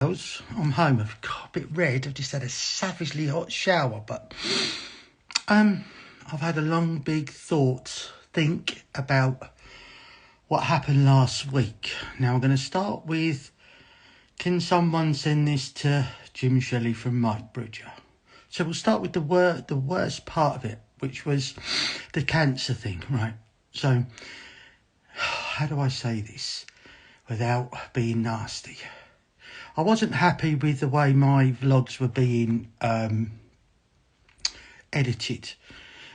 girls. I'm home. I've got a bit red. I've just had a savagely hot shower, but I've had a long, big think about what happened last week. Now I'm going to start with, can someone send this to Jim Shelley from Mike Bridger? So we'll start with the worst part of it, which was the cancer thing, right? So how do I say this without being nasty? I wasn't happy with the way my vlogs were being edited.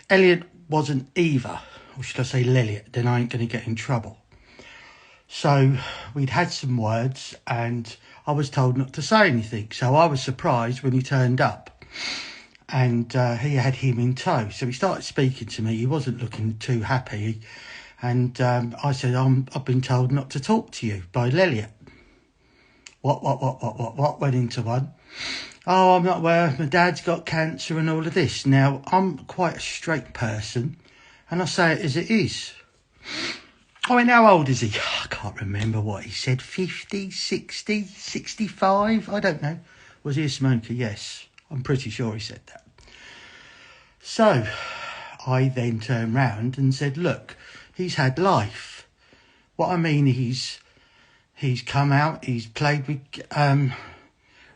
Elliot wasn't either, or should I say Elliot, then I ain't going to get in trouble. So we'd had some words and I was told not to say anything. So I was surprised when he turned up and he had him in tow. So he started speaking to me. He wasn't looking too happy. And I said, I've been told not to talk to you by Elliot. What went into one? Oh, I'm not aware. My dad's got cancer and all of this. Now, I'm quite a straight person and I say it as it is. I mean, how old is he? I can't remember what he said. 50, 60, 65? I don't know. Was he a smoker? Yes. I'm pretty sure he said that. So I then turned round and said, look, he's had life. What I mean, he's come out, he's played with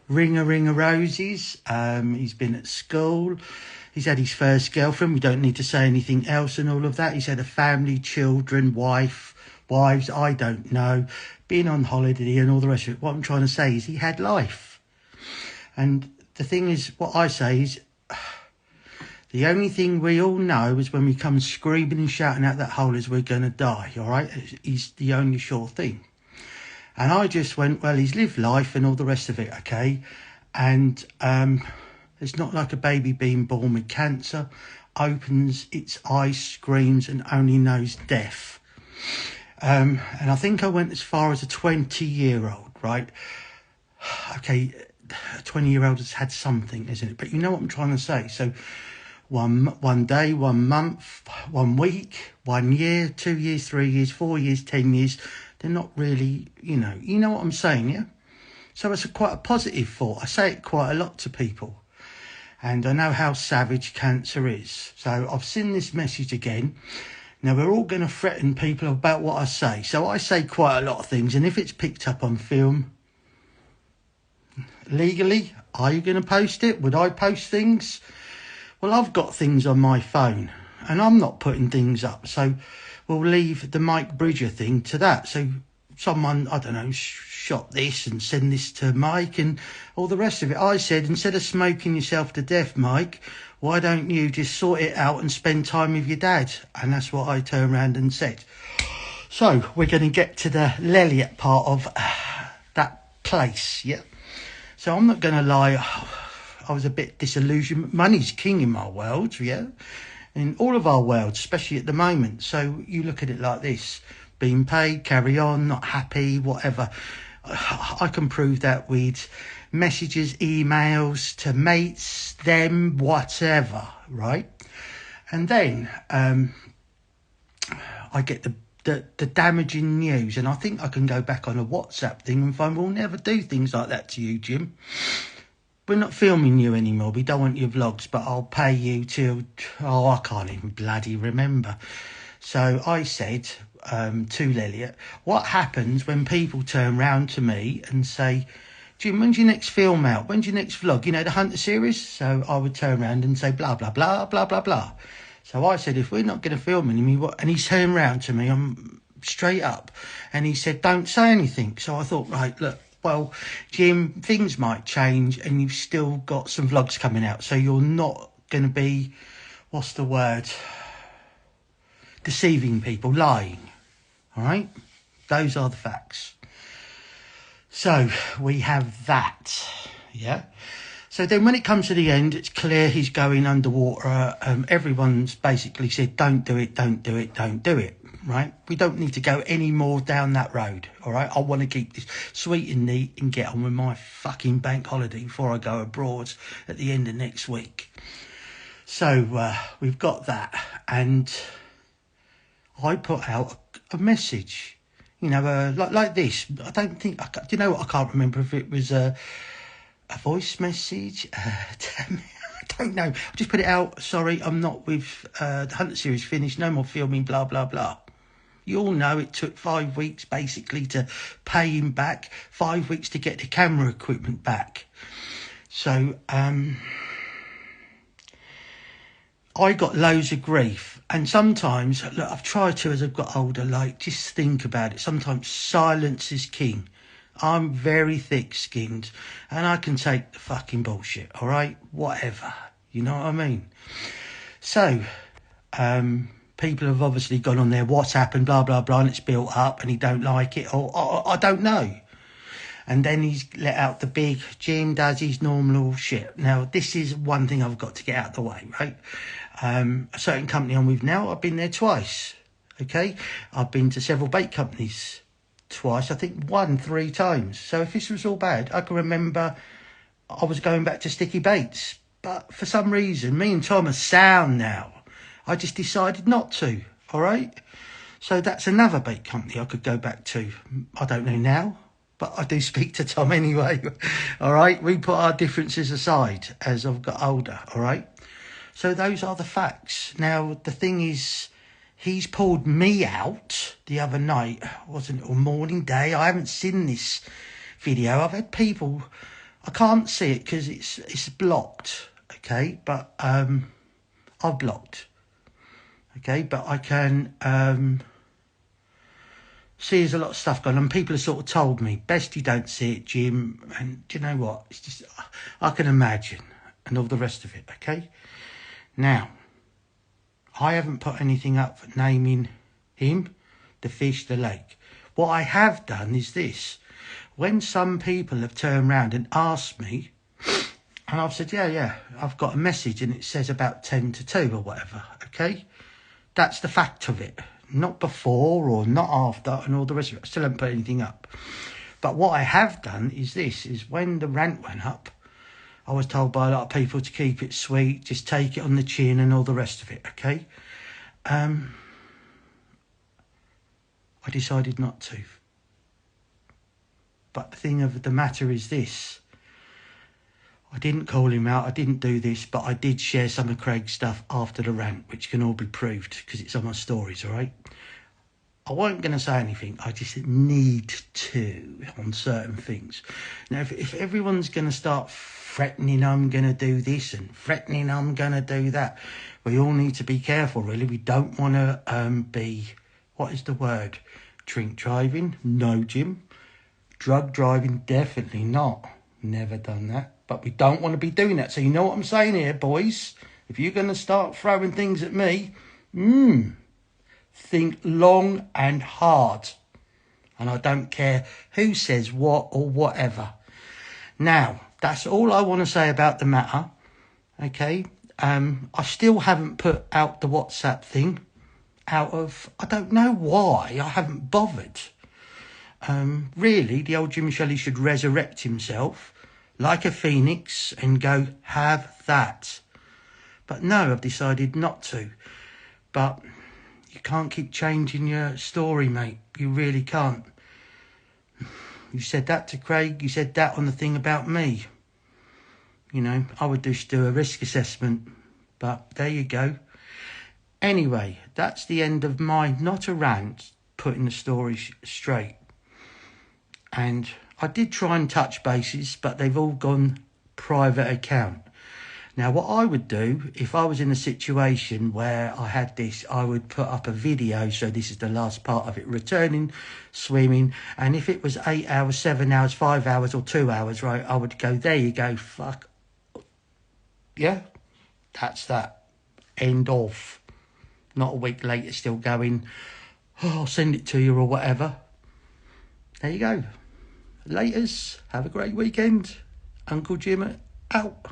Ring of Roses, he's been at school, he's had his first girlfriend, we don't need to say anything else and all of that. He's had a family, children, wives, I don't know, been on holiday and all the rest of it. What I'm trying to say is he had life. And the thing is, what I say is, the only thing we all know is when we come screaming and shouting out that hole is we're going to die, all right? It's the only sure thing. And I just went, well, he's lived life and all the rest of it, okay? And it's not like a baby being born with cancer, opens its eyes, screams, and only knows death. And I think I went as far as a 20-year-old, right? Okay, a 20-year-old has had something, isn't it? But you know what I'm trying to say. So one day, 1 month, 1 week, 1 year, 2 years, 3 years, 4 years, 10 years. They're not really, you know what I'm saying, yeah? So it's quite a positive thought. I say it quite a lot to people. And I know how savage cancer is. So I've seen this message again. Now, we're all going to threaten people about what I say. So I say quite a lot of things. And if it's picked up on film, legally, are you going to post it? Would I post things? Well, I've got things on my phone. And I'm not putting things up. So we'll leave the Mike Bridger thing to that. So someone, I don't know, shot this and send this to Mike and all the rest of it. I said, instead of smoking yourself to death, Mike, why don't you just sort it out and spend time with your dad? And that's what I turned around and said. So we're going to get to the Elliot part of that place, yeah? So I'm not going to lie, I was a bit disillusioned. Money's king in my world, yeah? In all of our worlds, especially at the moment. So you look at it like this, being paid, carry on, not happy, whatever. I can prove that with messages, emails to mates, them, whatever, right? And then I get the damaging news, and I think I can go back on a WhatsApp thing and find we'll never do things like that to you, Jim. We're not filming you anymore. We don't want your vlogs, but I'll pay you till... Oh, I can't even bloody remember. So I said to Elliot, what happens when people turn round to me and say, Jim, when's your next film out? When's your next vlog? You know, the Hunter series? So I would turn around and say, blah, blah, blah, blah, blah, blah. So I said, if we're not going to film anymore... And he turned round to me, I'm straight up. And he said, don't say anything. So I thought, right, look. Well, Jim, things might change and you've still got some vlogs coming out. So you're not going to be, what's the word? Deceiving people, lying. All right? Those are the facts. So we have that. Yeah? So then when it comes to the end, it's clear he's going underwater. Everyone's basically said, don't do it, don't do it, don't do it. Right? We don't need to go any more down that road, all right? I want to keep this sweet and neat and get on with my fucking bank holiday before I go abroad at the end of next week. So we've got that. And I put out a message You know, like this. I don't think, do you know what, I can't remember if it was a voice message. Damn it, I don't know. I just put it out, sorry, I'm not with, the Hunter series finished, no more filming, blah, blah, blah. You all know it took 5 weeks basically to pay him back, 5 weeks to get the camera equipment back. So, I got loads of grief, and sometimes, look, I've tried to, as I've got older, like, just think about it. Sometimes silence is king. I'm very thick-skinned, and I can take the fucking bullshit, all right? Whatever, you know what I mean? So, people have obviously gone on their WhatsApp and blah, blah, blah, and it's built up, and he don't like it, or I don't know. And then he's let out the big, Jim does his normal shit. Now, this is one thing I've got to get out of the way, right? A certain company I'm with now, I've been there twice, okay? I've been to several bait companies twice, I think 3 times. So if this was all bad, I can remember I was going back to sticky baits. But for some reason, me and Tom are sound now. I just decided not to, all right? So that's another bait company I could go back to. I don't know now, but I do speak to Tom anyway, all right? We put our differences aside as I've got older, all right? So those are the facts. Now, the thing is, he's pulled me out the other night, wasn't it, or morning, day? I haven't seen this video. I've had people, I can't see it because it's blocked, okay? But I've blocked, okay? But I can see there's a lot of stuff going on. People have sort of told me, best you don't see it, Jim. And do you know what? It's just, I can imagine, and all the rest of it, okay? Now, I haven't put anything up for naming him, the fish, the lake. What I have done is this. When some people have turned around and asked me, and I've said, yeah, I've got a message and it says about 10 to 2 or whatever, okay? That's the fact of it. Not before or not after and all the rest of it. I still haven't put anything up. But what I have done is this, is when the rant went up, I was told by a lot of people to keep it sweet, just take it on the chin and all the rest of it, okay? I decided not to. But the thing of the matter is this. I didn't call him out, I didn't do this, but I did share some of Craig's stuff after the rant, which can all be proved because it's on my stories, all right? I wasn't going to say anything. I just need to on certain things. Now, if everyone's going to start threatening I'm going to do this and threatening I'm going to do that, we all need to be careful, really. We don't want to be, what is the word? Drink driving? No, Jim. Drug driving? Definitely not. Never done that. But we don't want to be doing that. So you know what I'm saying here, boys? If you're going to start throwing things at me, think long and hard. And I don't care who says what or whatever. Now, that's all I want to say about the matter. Okay? I still haven't put out the WhatsApp thing out of, I don't know why, I haven't bothered. Really, the old Jim Shelley should resurrect himself like a phoenix and go, have that. But no, I've decided not to. But you can't keep changing your story, mate. You really can't. You said that to Craig. You said that on the thing about me. You know, I would just do a risk assessment. But there you go. Anyway, that's the end of my, not a rant, putting the story straight. And I did try and touch bases, but they've all gone private account. Now, what I would do, if I was in a situation where I had this, I would put up a video, so this is the last part of it, returning, swimming, and if it was 8 hours, 7 hours, 5 hours, or 2 hours, right, I would go, there you go, fuck. Yeah, that's that. End of. Not a week later, still going, oh, I'll send it to you or whatever. There you go. Laters. Have a great weekend. Uncle Jim out.